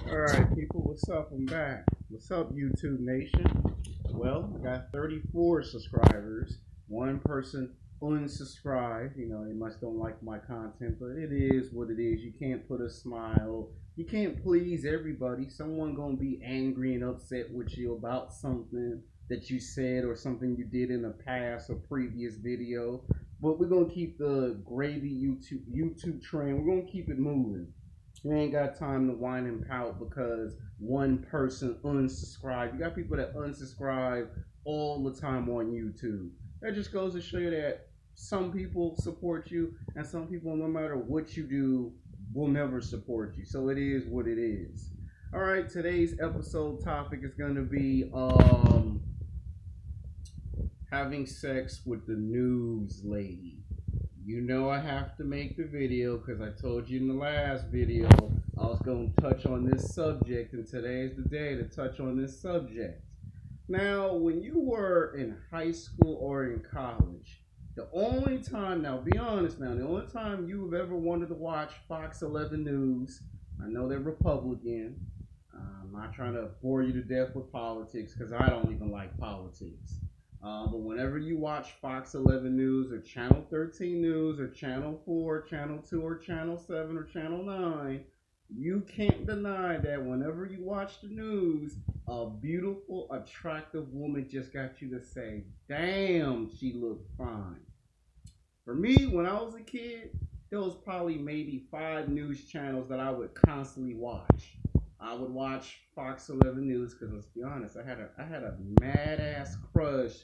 Alright, people, what's up? I'm back. What's up, YouTube Nation? Well, I got 34 subscribers. One person unsubscribed. They must don't like my content, but it is what it is. You can't put a smile. You can't please everybody. Someone gonna be angry and upset with you about something that you said or something you did in a past or previous video. But we're gonna keep the gravy YouTube train. We're gonna keep it moving. You ain't got time to whine and pout because one person unsubscribed. You got people that unsubscribe all the time on YouTube. That just goes to show you that some people support you and some people, no matter what you do, will never support you. So it is what it is. All right, today's episode topic is going to be having sex with the news lady. I have to make the video because I told you in the last video I was going to touch on this subject, and today is the day to touch on this subject. Now, when you were in high school or in college, the only time, now be honest now, the only time you've ever wanted to watch Fox 11 News, I know they're Republican. I'm not trying to bore you to death with politics because I don't even like politics. But whenever you watch Fox 11 News or Channel 13 News or Channel 4, Channel 2 or Channel 7 or Channel 9, you can't deny that whenever you watch the news, a beautiful, attractive woman just got you to say, damn, she looked fine. For me, when I was a kid, there was probably maybe 5 news channels that I would constantly watch. I would watch Fox 11 News because, let's be honest, I had a mad ass crush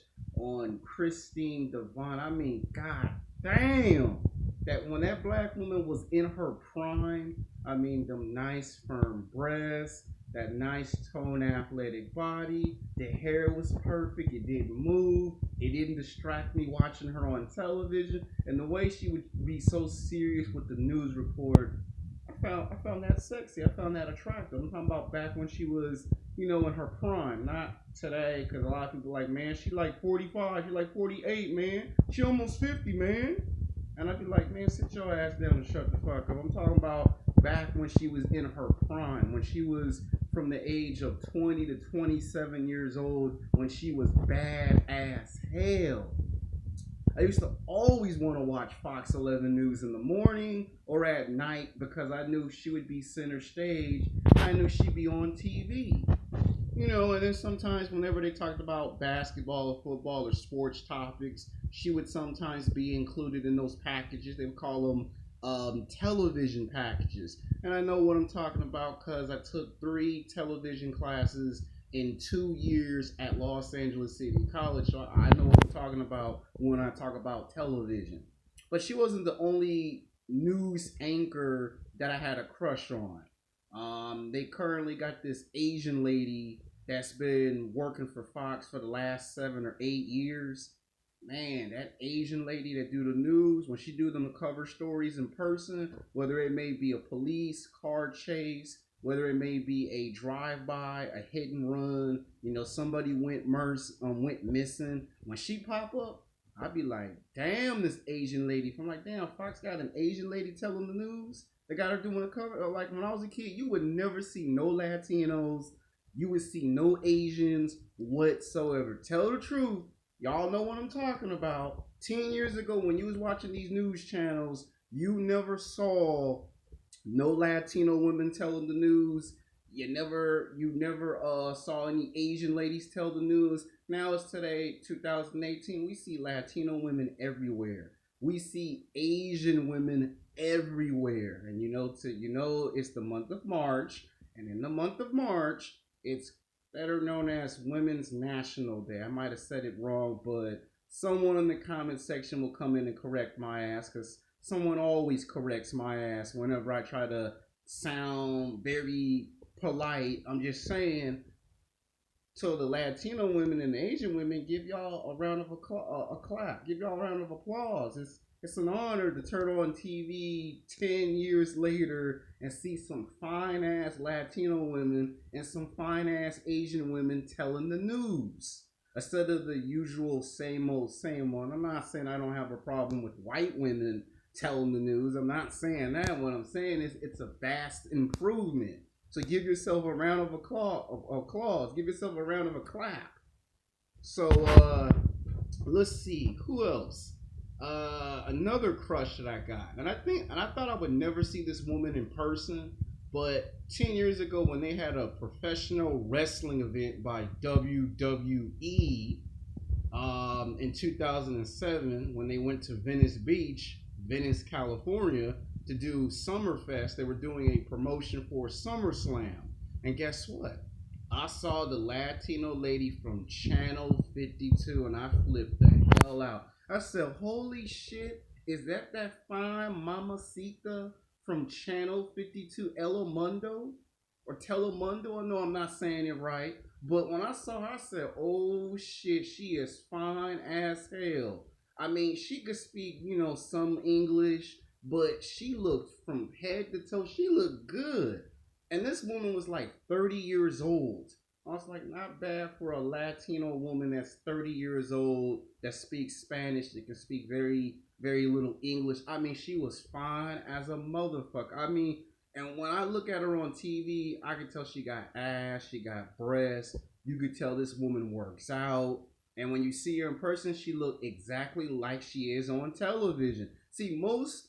on Christine Devon. I mean, god damn, that when that black woman was in her prime, I mean, them nice firm breasts, that nice toned athletic body, the hair was perfect, it didn't move, it didn't distract me watching her on television, and the way she would be so serious with the news report, I found that sexy. I found that attractive. I'm talking about back when she was, in her prime, not today. Because a lot of people are like, man, she like 45, she like 48, man. She almost 50, man. And I'd be like, man, sit your ass down and shut the fuck up. I'm talking about back when she was in her prime, when she was from the age of 20 to 27 years old, when she was bad ass hell. I used to always want to watch Fox 11 News in the morning or at night because I knew she would be center stage. I knew she'd be on TV. And then sometimes whenever they talked about basketball or football or sports topics, she would sometimes be included in those packages. They would call them television packages. And I know what I'm talking about because I took 3 television classes in 2 years at Los Angeles City College. So I know what I'm talking about when I talk about television. But she wasn't the only news anchor that I had a crush on. They currently got this Asian lady that's been working for Fox for the last 7 or 8 years. Man, that Asian lady that do the news, when she do them cover stories in person, whether it may be a police car chase, whether it may be a drive-by, a hit and run, somebody went missing. When she pop up, I'd be like, damn, this Asian lady. I'm like, damn, Fox got an Asian lady telling the news. They got her doing a cover. Like when I was a kid, you would never see no Latinos. You would see no Asians whatsoever. Tell the truth. Y'all know what I'm talking about. 10 years ago, when you was watching these news channels, you never saw no Latino women telling the news. You never saw any Asian ladies tell the news. Now it's today, 2018. We see Latino women everywhere. We see Asian women everywhere. And it's the month of March. And in the month of March, it's better known as Women's National Day. I might have said it wrong, but someone in the comment section will come in and correct my ass because someone always corrects my ass whenever I try to sound very polite. I'm just saying, to the Latino women and the Asian women, give y'all a round of a clap. Give y'all a round of applause. It's an honor to turn on TV 10 years later and see some fine ass Latino women and some fine ass Asian women telling the news instead of the usual same old. I'm not saying I don't have a problem with white women telling the news. I'm not saying that. What I'm saying is it's a vast improvement. So give yourself a round of applause. Give yourself a round of a clap. So let's see who else. Another crush that I got, and I thought I would never see this woman in person, but 10 years ago when they had a professional wrestling event by WWE, in 2007 when they went to Venice Beach, Venice, California, to do Summerfest. They were doing a promotion for SummerSlam, and guess what? I saw the Latino lady from Channel 52 and I flipped the hell out. I said, holy shit, is that fine mamacita from Channel 52, Telemundo? Or Telemundo? I know I'm not saying it right. But when I saw her, I said, oh shit, she is fine as hell. I mean, she could speak, some English, but she looked from head to toe, she looked good. And this woman was like 30 years old. I was like, not bad for a Latino woman that's 30 years old, that speaks Spanish, that can speak very, very little English. I mean, she was fine as a motherfucker. I mean, and when I look at her on TV, I can tell she got ass, she got breasts. You could tell this woman works out. And when you see her in person, she looked exactly like she is on television. See, most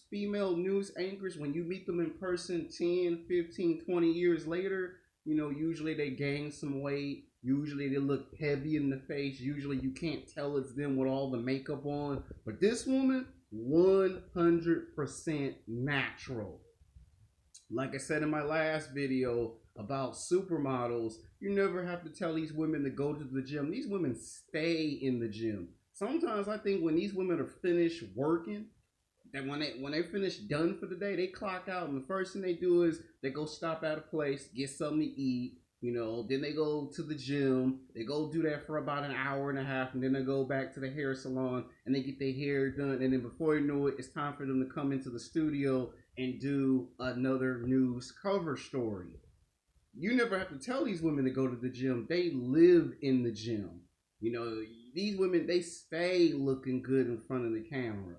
female news anchors, when you meet them in person 10, 15, 20 years later, usually they gain some weight. Usually they look heavy in the face. Usually you can't tell it's them with all the makeup on. But this woman, 100% natural. Like I said in my last video about supermodels, you never have to tell these women to go to the gym. These women stay in the gym. Sometimes I think when these women are finished working, that when they finish done for the day, they clock out, and the first thing they do is they go stop at a place, get something to eat, then they go to the gym. They go do that for about an hour and a half, and then they go back to the hair salon and they get their hair done, and then before you know it, it's time for them to come into the studio and do another news cover story. You never have to tell these women to go to the gym. They live in the gym. These women, they stay looking good in front of the camera.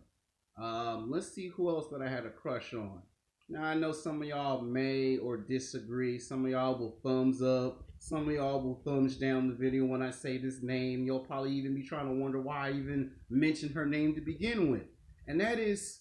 Let's see who else that I had a crush on. Now, I know some of y'all may or disagree. Some of y'all will thumbs up. Some of y'all will thumbs down the video when I say this name. You'll probably even be trying to wonder why I even mentioned her name to begin with. And that is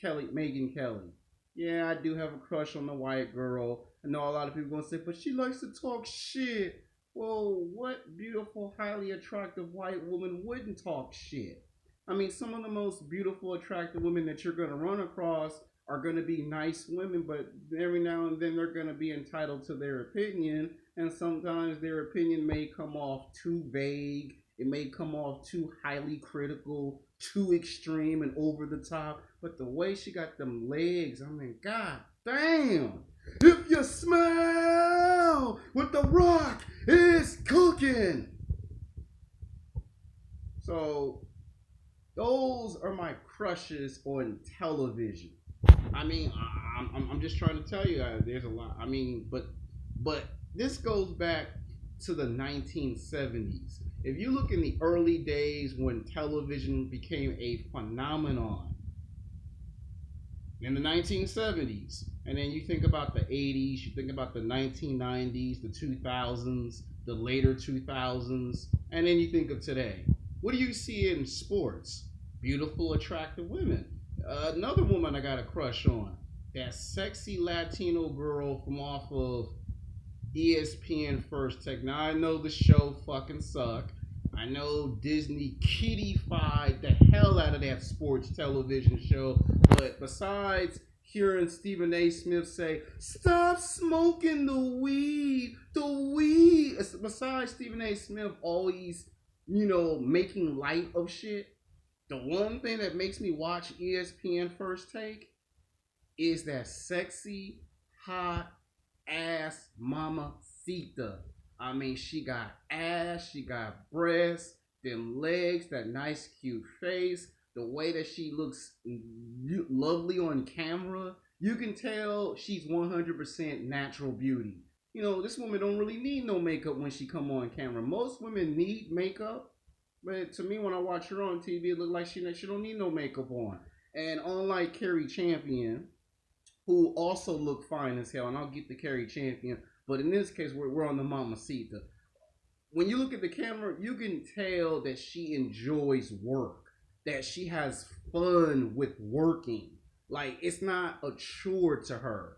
Megyn Kelly. Yeah, I do have a crush on the white girl. I know a lot of people are going to say, but she likes to talk shit. Well, what beautiful, highly attractive white woman wouldn't talk shit? I mean, some of the most beautiful, attractive women that you're going to run across are going to be nice women, but every now and then they're going to be entitled to their opinion, and sometimes their opinion may come off too vague. It may come off too highly critical, too extreme and over the top. But the way she got them legs, I mean, god damn. If you smell what the Rock is cooking. So those are my crushes on television. I mean, I'm just trying to tell you, there's a lot. I mean, but this goes back to the 1970s. If you look in the early days when television became a phenomenon in the 1970s, and then you think about the 80s, you think about the 1990s, the 2000s, the later 2000s, and then you think of today. What do you see in sports? Beautiful, attractive women. Another woman I got a crush on, that sexy Latino girl from off of ESPN First Take. Now I know the show fucking sucked. I know Disney kitty-fied the hell out of that sports television show. But besides hearing Stephen A. Smith say, stop smoking the weed. Besides Stephen A. Smith always, making light of shit. The one thing that makes me watch ESPN First Take is that sexy, hot ass mamacita. I mean, she got ass, she got breasts, them legs, that nice cute face, the way that she looks lovely on camera. You can tell she's 100% natural beauty. This woman don't really need no makeup when she come on camera. Most women need makeup, but to me, when I watch her on TV, it looks like she don't need no makeup on. And unlike Carrie Champion, who also look fine as hell, and I'll get the Carrie Champion. But in this case, we're on the Mamacita. When you look at the camera, you can tell that she enjoys work, that she has fun with working. Like it's not a chore to her.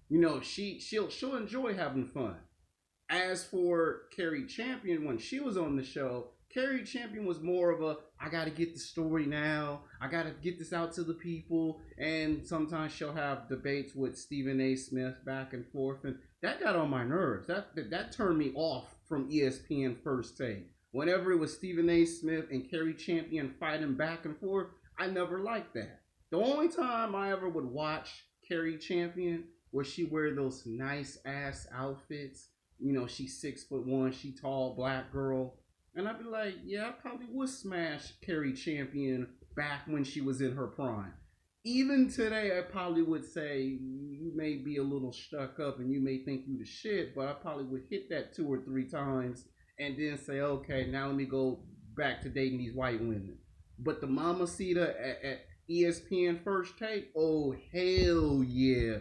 You know, she'll enjoy having fun. As for Carrie Champion, when she was on the show, Carrie Champion was more of a I gotta get the story now. I gotta get this out to the people. And sometimes she'll have debates with Stephen A. Smith back and forth, and that got on my nerves. That turned me off from ESPN First Take. Whenever it was Stephen A. Smith and Carrie Champion fighting back and forth, I never liked that. The only time I ever would watch Carrie Champion was she wear those nice ass outfits. You know, she's 6'1", she tall black girl. And I'd be like, yeah, I probably would smash Carrie Champion back when she was in her prime. Even today, I probably would say you may be a little stuck up and you may think you the shit, but I probably would hit that 2 or 3 times and then say, okay, now let me go back to dating these white women. But the Mamacita at ESPN First Take, oh hell yeah.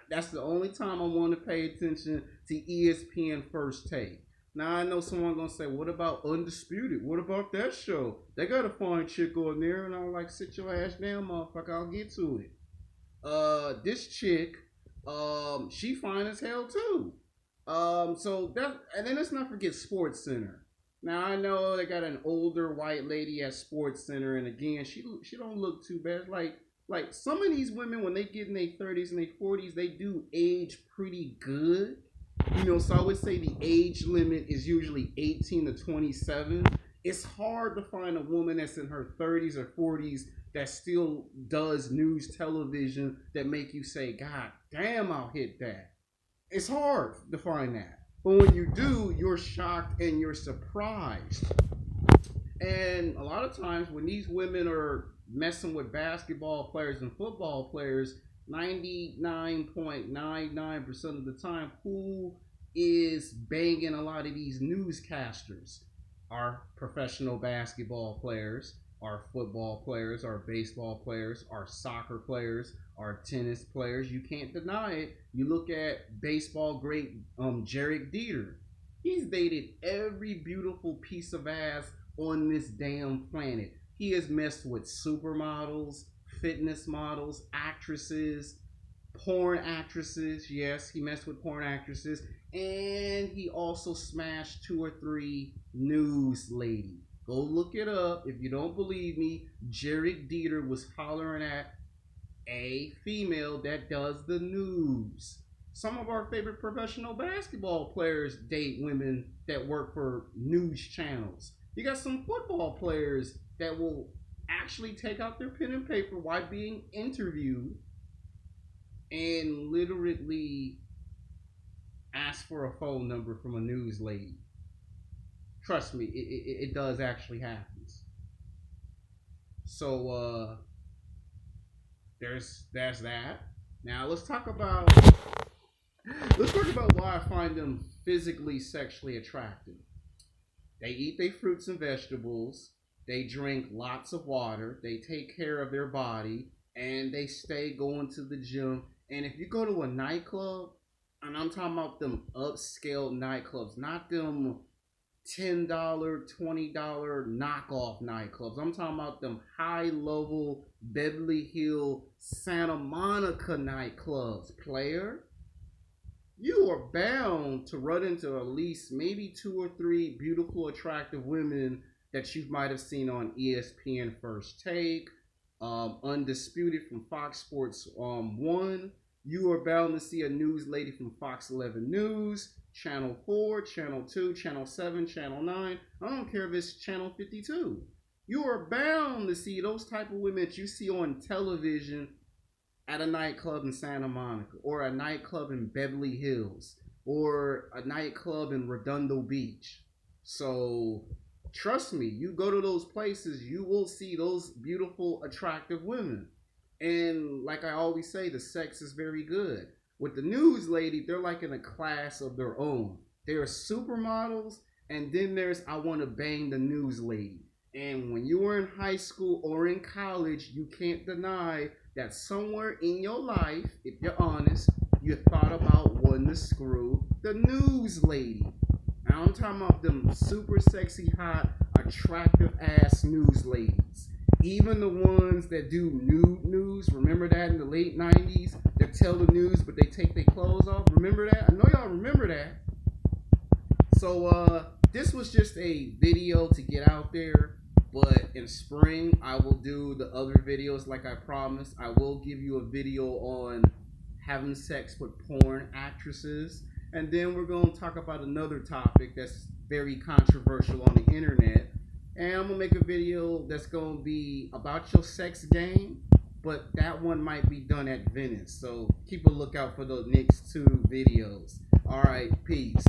That's the only time I want to pay attention to ESPN First Take. Now I know someone gonna say, "What about Undisputed? What about that show? They got a fine chick on there." And I'm like, "Sit your ass down, motherfucker. I'll get to it." This chick, she fine as hell too. So that, and then let's not forget Sports Center. Now I know they got an older white lady at Sports Center, and again, she don't look too bad. Like some of these women, when they get in their 30s and their 40s, they do age pretty good. You know, so I would say the age limit is usually 18 to 27. It's hard to find a woman that's in her 30s or 40s that still does news television that make you say, God damn, I'll hit that. It's hard to find that. But when you do, you're shocked and you're surprised. And a lot of times when these women are messing with basketball players and football players, 99.99% of the time, who is banging a lot of these newscasters? Our professional basketball players, our football players, our baseball players, our soccer players, our tennis players. You can't deny it. You look at baseball great Jarek Dieter. He's dated every beautiful piece of ass on this damn planet. He has messed with supermodels, fitness models, actresses, porn actresses. Yes, he messed with porn actresses. And he also smashed 2 or 3 news ladies. Go look it up. If you don't believe me, Jarek Dieter was hollering at a female that does the news. Some of our favorite professional basketball players date women that work for news channels. You got some football players that will actually take out their pen and paper while being interviewed and literally ask for a phone number from a news lady. Trust me, it does actually happen. So there's that. Now let's talk about why I find them physically sexually attractive. They eat their fruits and vegetables. They drink lots of water. They take care of their body, and they stay going to the gym. And if you go to a nightclub, and I'm talking about them upscale nightclubs, not them $10, $20 knockoff nightclubs. I'm talking about them high level Beverly Hills, Santa Monica nightclubs, player. You are bound to run into at least maybe 2 or 3 beautiful, attractive women that you might have seen on ESPN First Take, Undisputed from Fox Sports 1. You are bound to see a news lady from Fox 11 News, Channel 4, Channel 2, Channel 7, Channel 9. I don't care if it's Channel 52. You are bound to see those type of women that you see on television at a nightclub in Santa Monica, or a nightclub in Beverly Hills, or a nightclub in Redondo Beach. So trust me, you go to those places, you will see those beautiful, attractive women. And like I always say, the sex is very good. With the news lady, they're like in a class of their own. There are supermodels, and then there's I want to bang the news lady. And when you were in high school or in college, you can't deny that somewhere in your life, if you're honest, you thought about wanting to screw the news lady. Now I'm talking about them super sexy, hot, attractive ass news ladies. Even the ones that do nude news. Remember that in the late 90s? They tell the news, but they take their clothes off. Remember that? I know y'all remember that. So this was just a video to get out there. But in spring, I will do the other videos like I promised. I will give you a video on having sex with porn actresses. And then we're going to talk about another topic that's very controversial on the internet. And I'm going to make a video that's going to be about your sex game. But that one might be done at Venice. So keep a lookout for the next two videos. All right, peace.